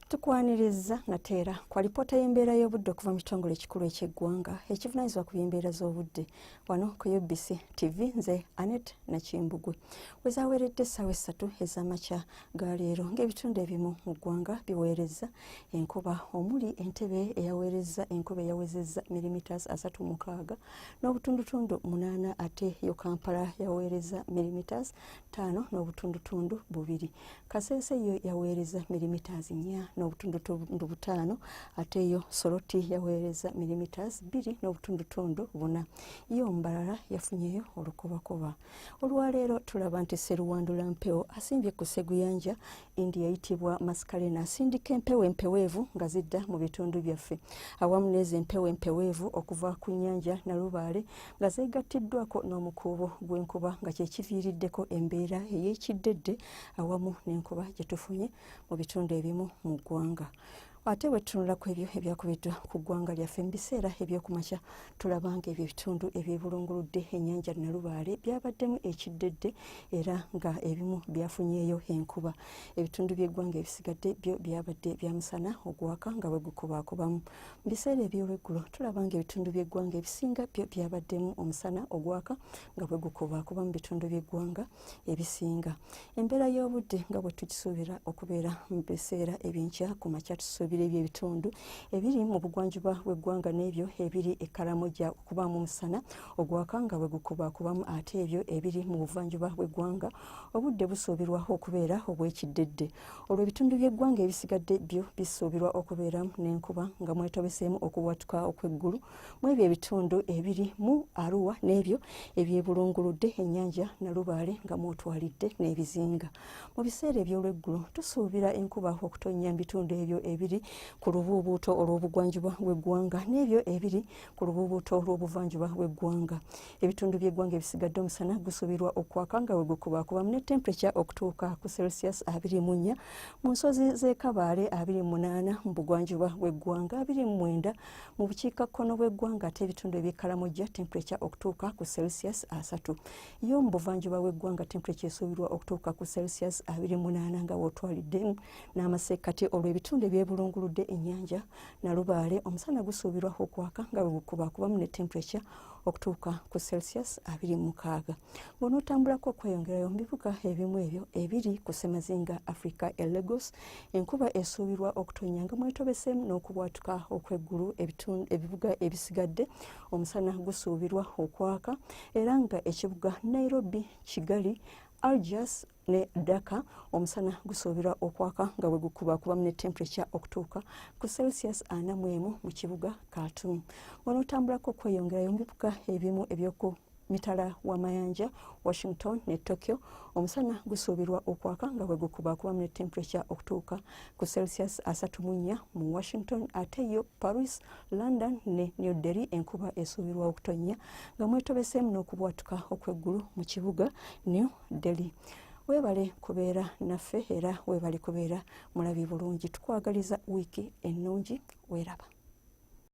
Tukwaniriza nateera kwa lipoota y'embeera y'obudde okuva mu kitongole ekikulu eky'eggwanga ekivunaanyizibwa ku by'embeera z'obudde wano ku UBC TV. Nze Annette Nakimbugwe. Wezaaweeredde essaawa 3 ez'amakya ga leero ng'ebitundu ebimu mu ggwanga biweereza enkuba omuli Entebbe eyaweereza enkuba eyawezezza millimeters 36 n'obutundutundu 8 ate yo Kampala yaweereza millimeters 5 n'obutundutundu 2. Kasese yo yaweereza millimeters 4 n'obutundutundu 5 ate yo Soroti yaweereza millimeters 2 n'obutundutundu 4. Yo Mbarara yafunyeyo olukobakoba. Olwaleero tulaba nti Sseruwandula Mpewo asimbye ku Sseguyanja indi yayitibwa Maskalena asindika empewo empeweevu nga zidda mu bitundu byaffe awamu n'ezo empewo empeweevu okuva ku nnyanja Nalubaale nga zeegattiddwako n'omukuubo gw'enkuba nga kye kiviiriddeko embeera ey'ekiddedde awamu n'enkuba gye tufunye mu bitundu ebimu mu ggwanga. Ate bwe tutunula ku ebyo ebyakubiddwa ku ggwanga lyaffe mu biseera eby'okumakya tulaba ng'ebyo ebitundu ebyebulunguludde ennyanja Nalubaale byabaddemu ekiddedde era nga ebimu byafunyeeyo enkuba. Ebitundu by'eggwanga ebisigadde byo byabadde bya musana ogwaka nga bwe gukubaakubamu. Mu biseera eby'olweggulo tulaba ng'ebitundu by'eggwanga ebisinga byo byabaddemu omusana ogwaka nga bwe gukubaakuba mu bitundu by'eggwanga ebisinga. Embeera y'obudde nga bwe tukisuubira okubeera mu biseera eby'enkya ku makya tusuubira eby'ebitundu ebiri mu bugwanjuba bw'eggwanga n'ebyo ebiri e Karamoja okubaamu omusana ogwaka nga bwe gukubaakubamu ate ebyo ebiri mu buvanjuba bw'eggwanga obudde busuubirwa okubeera obw'ekiddedde. Olwo ebitundu by'eggwanga ebisigadde byo bisuubirwa okubeeramu n'enkuba nga mwetobeseemu okubwatuka okw'eggulu mu ebyo ebitundu ebiri mu Arua n'ebyo ebyebulunguludde ennyanja Nalubaale nga mwotwalidde n'ebizinga. Mu biseera eby'olweggulo tusuubira enkuba okutonnya mu bitundu ebyo ebiri ku lubuubuuto olw'obugwanjuba bw'eggwanga n'ebyo ebiri ku lubuubuuto olw'obuvanjuba bw'eggwanga. Ebitundu by'eggwanga ebisigadde omusana gusuubirwa okwaka nga bwe gukubaakubamu ne temperature okutuuka ku Celsius 24 mu nsozi z'e Kabaale, 28 mu bugwanjuba bw'eggwanga, 29 mu bukiikakkono bw'eggwanga ate ebitundu eby'e Karamoja temperature okutuuka ku Celsius 3. Yo mu buvanjuba bw'eggwanga temperature esuubirwa okutuuka ku Celsius 28 nga wotwaliddemu n'amasekkati. Olw'ebitundu ebyebulunguludde ennyanja Nalubaale omusana gusuubirwa okwaka nga bwe gukubaakubamu ne temperature okutuuka ku Celsius 26. Bw'onootambulako okweyongerayo mu bibuga ebimu ebyo ebiri ku Ssemazinga Africa e Lagos enkuba esuubirwa okutonnya nga mwetobeseemu n'okubwatuka okw'eggulu. Ebibuga ebisigadde omusana gusuubirwa okwaka era nga ekibuga Nairobi, Kigali, Algiers ne Dhaka omusana gusuubirwa okwaka nga bwe gukubaakubamu ne temperature okutuuka ku Celsius 41 mu kibuga Khartoum. Bw'onootambulako okweyongerayo mu bibuga ebimu eby'oku mitala w'amayanja Washington ne Tokyo omusana gusuubirwa okwaka nga bwe gukubaakubamu ne temperature okutuuka ku Celsius 34 mu Washington ate yo Paris, London ne New Delhi enkuba esuubirwa okutonnya nga mwetobeseemu n'okubwatuka okw'eggulu mu kibuga New Delhi. Weebale kubeera naffe era weebale kubeera mulabi bulungi. Tukwagaliza wiiki ennungi. Weeraba.